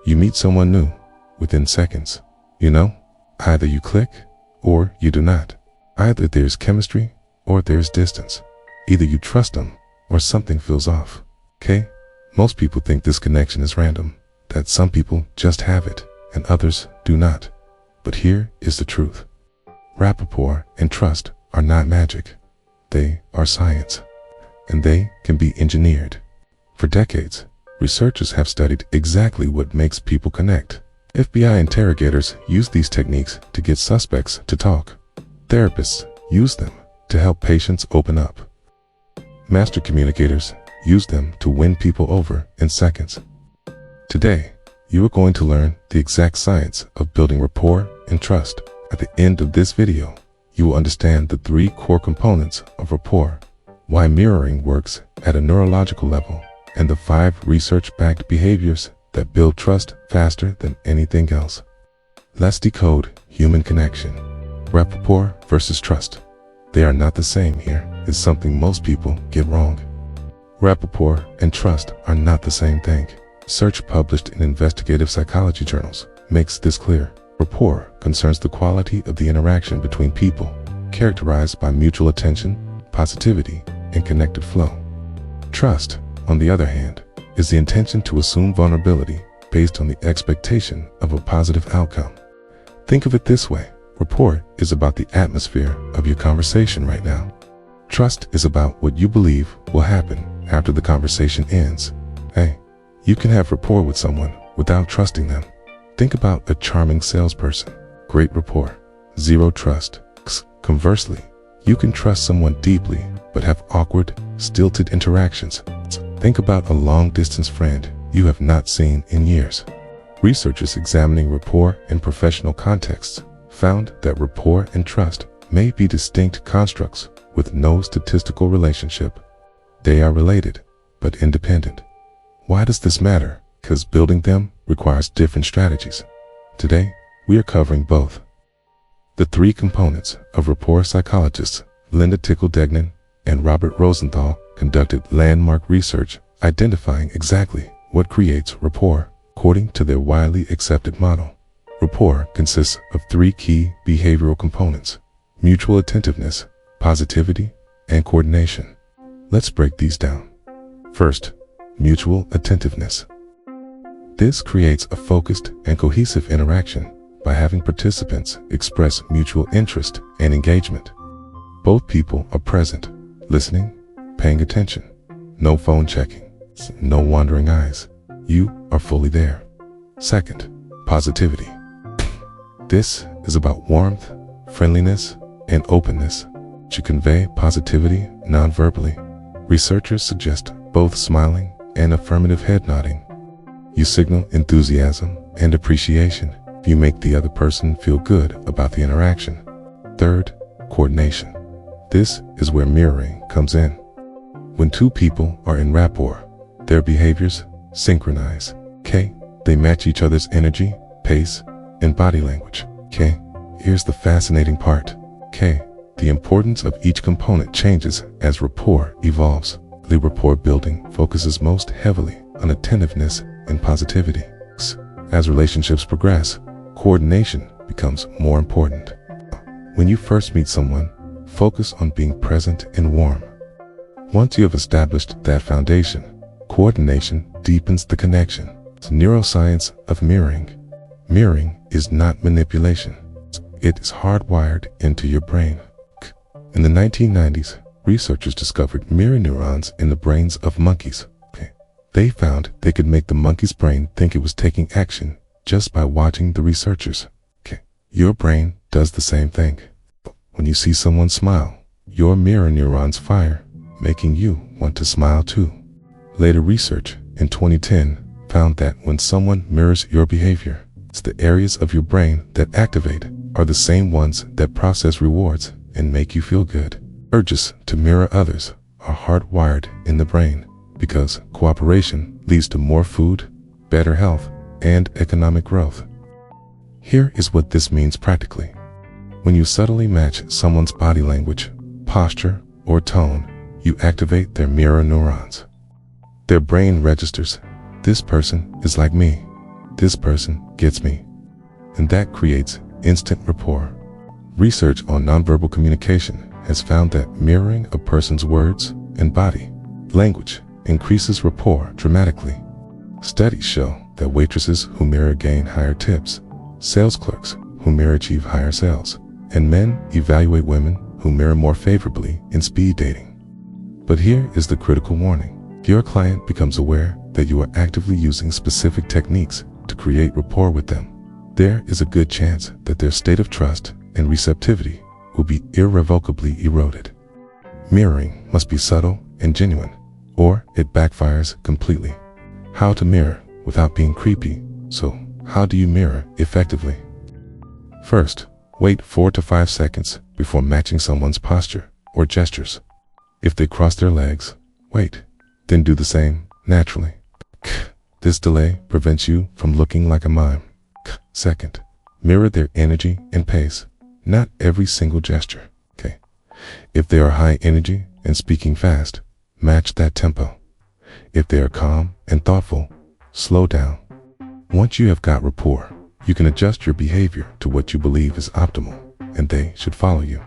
You meet someone new within seconds. You know, either you click or you do not. Either there's chemistry or there's distance. Either you trust them or something feels off. Okay? Most people think this connection is random, that some people just have it and others do not. But here is the truth. Rapport and trust are not magic. They are science, and they can be engineered. For decades, researchers have studied exactly what makes people connect. FBI interrogators use these techniques to get suspects to talk. Therapists use them to help patients open up. Master communicators use them to win people over in seconds. Today, you are going to learn the exact science of building rapport and trust. At the end of this video, you will understand the 3 core components of rapport, why mirroring works at a neurological level, and the 5 research-backed behaviors that build trust faster than anything else. Let's decode human connection. Rapport versus trust. They are not the same here. It's something most people get wrong. Rapport and trust are not the same thing. Research published in investigative psychology journals makes this clear. Rapport concerns the quality of the interaction between people, characterized by mutual attention, positivity, and connected flow. Trust, on the other hand, is the intention to assume vulnerability based on the expectation of a positive outcome. Think of it this way. Rapport is about the atmosphere of your conversation right now. Trust is about what you believe will happen after the conversation ends. Hey, you can have rapport with someone without trusting them. Think about a charming salesperson. Great rapport, zero trust. Conversely, you can trust someone deeply but have awkward, stilted interactions. Think about a long-distance friend you have not seen in years. Researchers examining rapport in professional contexts found that rapport and trust may be distinct constructs with no statistical relationship. They are related, but independent. Why does this matter? Because building them requires different strategies. Today, we are covering both. The 3 components of rapport psychologists Linda Tickle-Degnan and Robert Rosenthal conducted landmark research identifying exactly what creates rapport according to their widely accepted model. Rapport consists of 3 key behavioral components: mutual attentiveness, positivity, and coordination. Let's break these down. First, mutual attentiveness. This creates a focused and cohesive interaction by having participants express mutual interest and engagement. Both people are present, listening, paying attention. No phone checking, no wandering eyes. You are fully there. Second, positivity. This is about warmth, friendliness, and openness. To convey positivity non-verbally, researchers suggest both smiling and affirmative head nodding. You signal enthusiasm and appreciation. You make the other person feel good about the interaction. Third, coordination. This is where mirroring comes in. When 2 people are in rapport, their behaviors synchronize. Okay? They match each other's energy, pace, and body language. Okay? Here's the fascinating part. Okay? The importance of each component changes as rapport evolves. The rapport building focuses most heavily on attentiveness and positivity. As relationships progress, coordination becomes more important. When you first meet someone, focus on being present and warm. Once you have established that foundation, coordination deepens the connection. It's neuroscience of mirroring. Mirroring is not manipulation. It is hardwired into your brain. In the 1990s, researchers discovered mirror neurons in the brains of monkeys. They found they could make the monkey's brain think it was taking action just by watching the researchers. Your brain does the same thing. When you see someone smile, your mirror neurons fire, making you want to smile too. Later research in 2010 found that when someone mirrors your behavior, it's the areas of your brain that activate are the same ones that process rewards and make you feel good. Urges to mirror others are hardwired in the brain because cooperation leads to more food, better health, and economic growth. Here is what this means practically. When you subtly match someone's body language, posture, or tone, you activate their mirror neurons. Their brain registers, this person is like me. this person gets me. And that creates instant rapport. Research on nonverbal communication has found that mirroring a person's words and body language increases rapport dramatically. Studies show that waitresses who mirror gain higher tips, sales clerks who mirror achieve higher sales, and men evaluate women who mirror more favorably in speed dating. But here is the critical warning. Your client becomes aware that you are actively using specific techniques to create rapport with them. There is a good chance that their state of trust and receptivity will be irrevocably eroded. Mirroring must be subtle and genuine, or it backfires completely. How to mirror without being creepy. So, how do you mirror effectively? First, wait 4 to 5 seconds before matching someone's posture or gestures. If they cross their legs, wait, then do the same naturally. This delay prevents you from looking like a mime. Second, mirror their energy and pace, not every single gesture. If they are high energy and speaking fast, match that tempo. If they are calm and thoughtful, slow down. Once you have got rapport, you can adjust your behavior to what you believe is optimal, and they should follow you.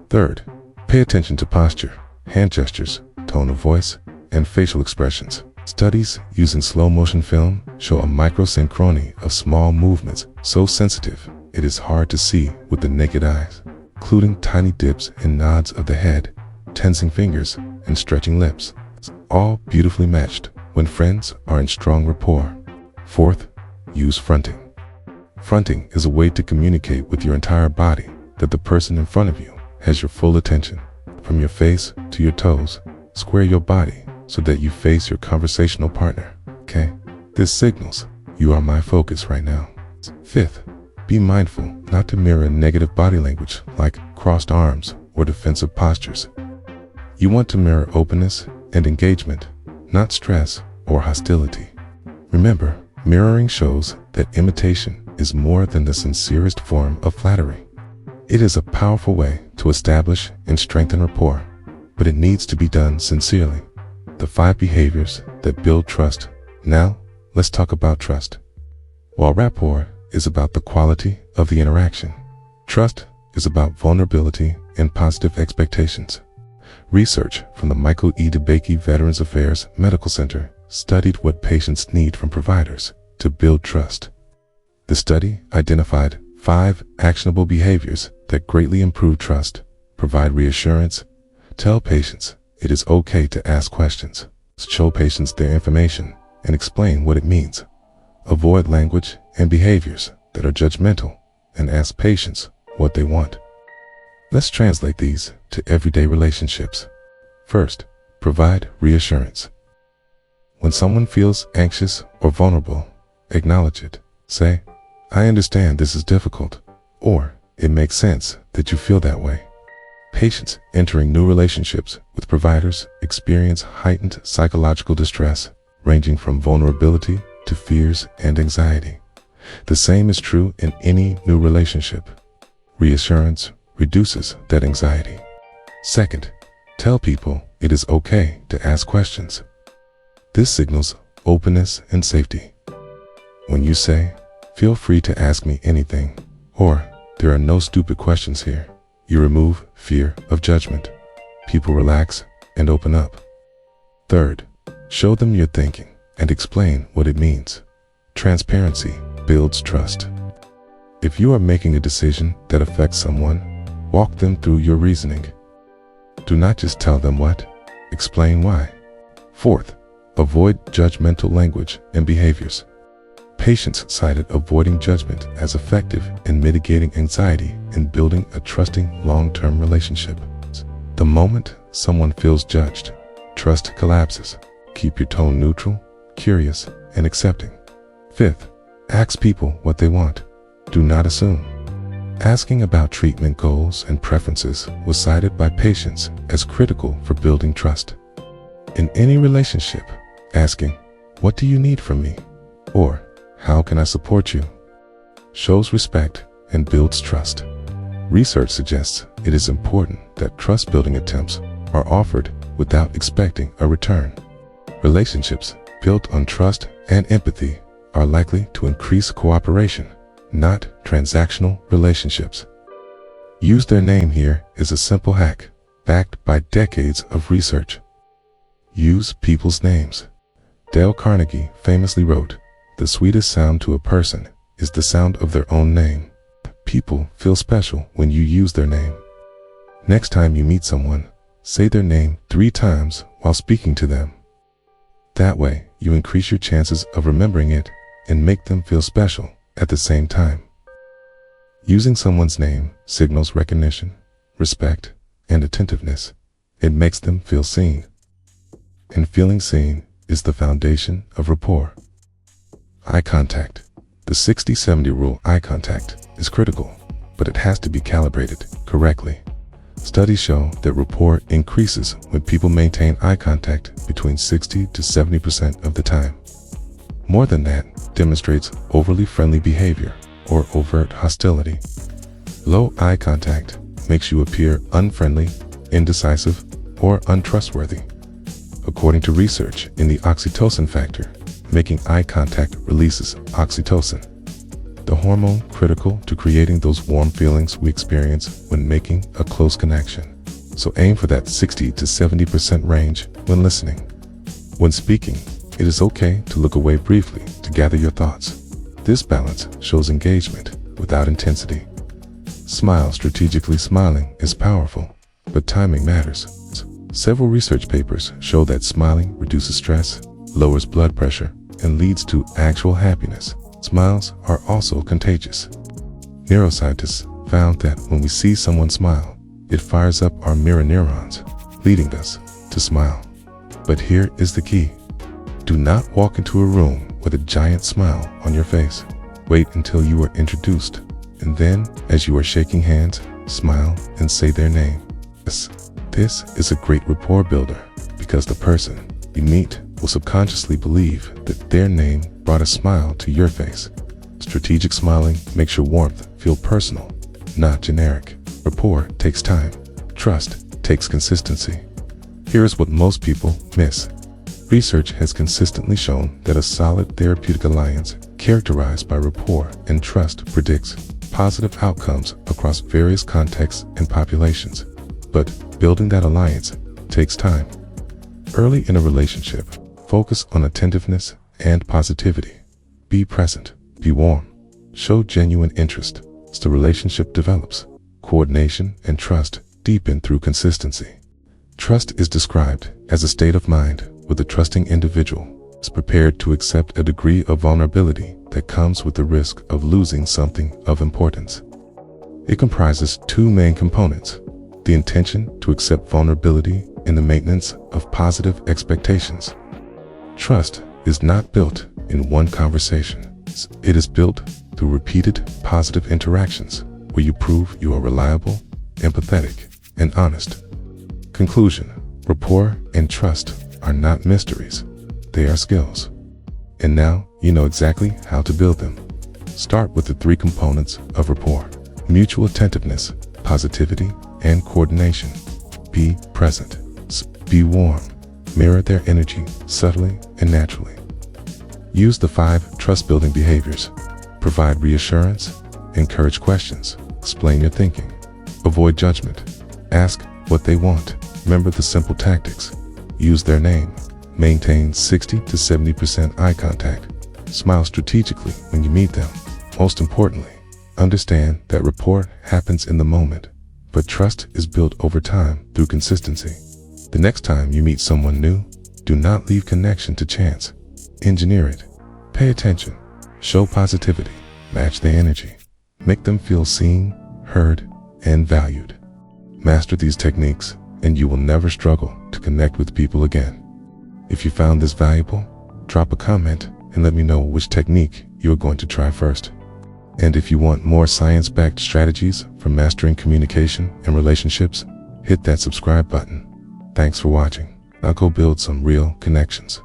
Third, pay attention to posture, hand gestures, tone of voice, and facial expressions. Studies using slow motion film show a microsynchrony of small movements so sensitive it is hard to see with the naked eyes, including tiny dips and nods of the head, tensing fingers, and stretching lips, all beautifully matched when friends are in strong rapport. Fourth, use fronting. Fronting is a way to communicate with your entire body that the person in front of you has your full attention. From your face to your toes, square your body so that you face your conversational partner. This signals you are my focus right now. Fifth, be mindful not to mirror negative body language like crossed arms or defensive postures. You want to mirror openness and engagement, not stress or hostility. Remember, mirroring shows that imitation is more than the sincerest form of flattery. It is a powerful way to establish and strengthen rapport, but it needs to be done sincerely. The 5 behaviors that build trust. Now, let's talk about trust. While rapport is about the quality of the interaction, trust is about vulnerability and positive expectations. Research from the Michael E. DeBakey Veterans Affairs Medical Center studied what patients need from providers to build trust. The study identified 5 actionable behaviors that greatly improve trust: provide reassurance, tell patients it is okay to ask questions, show patients their information and explain what it means, avoid language and behaviors that are judgmental, and ask patients what they want. Let's translate these to everyday relationships. First, provide reassurance. When someone feels anxious or vulnerable, acknowledge it. Say, "I understand this is difficult," or "It makes sense that you feel that way." Patients entering new relationships with providers experience heightened psychological distress, ranging from vulnerability to fears and anxiety. The same is true in any new relationship. Reassurance reduces that anxiety. Second, tell people it is okay to ask questions. This signals openness and safety. When you say, "Feel free to ask me anything," or "There are no stupid questions here," you remove fear of judgment. People relax and open up. Third, show them your thinking and explain what it means. Transparency builds trust. If you are making a decision that affects someone, walk them through your reasoning. Do not just tell them what, explain why. Fourth, avoid judgmental language and behaviors. Patients cited avoiding judgment as effective in mitigating anxiety and building a trusting long-term relationship. The moment someone feels judged, trust collapses. Keep your tone neutral, curious, and accepting. Fifth, ask people what they want. Do not assume. Asking about treatment goals and preferences was cited by patients as critical for building trust. In any relationship, asking, "What do you need from me?" or "How can I support you?" shows respect and builds trust. Research suggests it is important that trust-building attempts are offered without expecting a return. Relationships built on trust and empathy are likely to increase cooperation, not transactional relationships. Use their name here is a simple hack, backed by decades of research. Use people's names. Dale Carnegie famously wrote, "The sweetest sound to a person is the sound of their own name." People feel special when you use their name. Next time you meet someone, say their name 3 times while speaking to them. That way, you increase your chances of remembering it and make them feel special at the same time. Using someone's name signals recognition, respect, and attentiveness. It makes them feel seen. And feeling seen is the foundation of rapport. Eye contact. The 60-70 rule. Eye contact is critical, but it has to be calibrated correctly. Studies show that rapport increases when people maintain eye contact between 60 to 70% of the time. More than that demonstrates overly friendly behavior or overt hostility. Low eye contact makes you appear unfriendly, indecisive, or untrustworthy. According to research in the oxytocin factor, making eye contact releases oxytocin, the hormone critical to creating those warm feelings we experience when making a close connection. So aim for that 60 to 70% range when listening. When speaking, it is okay to look away briefly to gather your thoughts. This balance shows engagement without intensity. Smile. Strategically smiling is powerful, but timing matters. Several research papers show that smiling reduces stress, lowers blood pressure, and leads to actual happiness. Smiles are also contagious. Neuroscientists found that when we see someone smile, it fires up our mirror neurons, leading us to smile. But here is the key. Do not walk into a room with a giant smile on your face. Wait until you are introduced, and then, as you are shaking hands, smile and say their name. This is a great rapport builder because the person you meet will subconsciously believe that their name brought a smile to your face. Strategic smiling makes your warmth feel personal, not generic. Rapport takes time. Trust takes consistency. Here's what most people miss. Research has consistently shown that a solid therapeutic alliance characterized by rapport and trust predicts positive outcomes across various contexts and populations. But building that alliance takes time. Early in a relationship, focus on attentiveness and positivity. Be present, be warm, show genuine interest. As the relationship develops, coordination and trust deepen through consistency. Trust is described as a state of mind where the trusting individual is prepared to accept a degree of vulnerability that comes with the risk of losing something of importance. It comprises 2 main components: the intention to accept vulnerability and the maintenance of positive expectations. Trust is not built in one conversation. It is built through repeated positive interactions where you prove you are reliable, empathetic, and honest. Conclusion: rapport and trust are not mysteries. They are skills. And now you know exactly how to build them. Start with the 3 components of rapport: mutual attentiveness, positivity, and coordination. Be present. Be warm. Mirror their energy subtly and naturally. Use the 5 trust-building behaviors. Provide reassurance. Encourage questions. Explain your thinking. Avoid judgment. Ask what they want. Remember the simple tactics. Use their name. Maintain 60 to 70% eye contact. Smile strategically when you meet them. Most importantly, understand that rapport happens in the moment, but trust is built over time through consistency. The next time you meet someone new, do not leave connection to chance. Engineer it. Pay attention. Show positivity. Match their energy. Make them feel seen, heard, and valued. Master these techniques, and you will never struggle to connect with people again. If you found this valuable, drop a comment and let me know which technique you are going to try first. And if you want more science-backed strategies for mastering communication and relationships, hit that subscribe button. Thanks for watching. Now go build some real connections.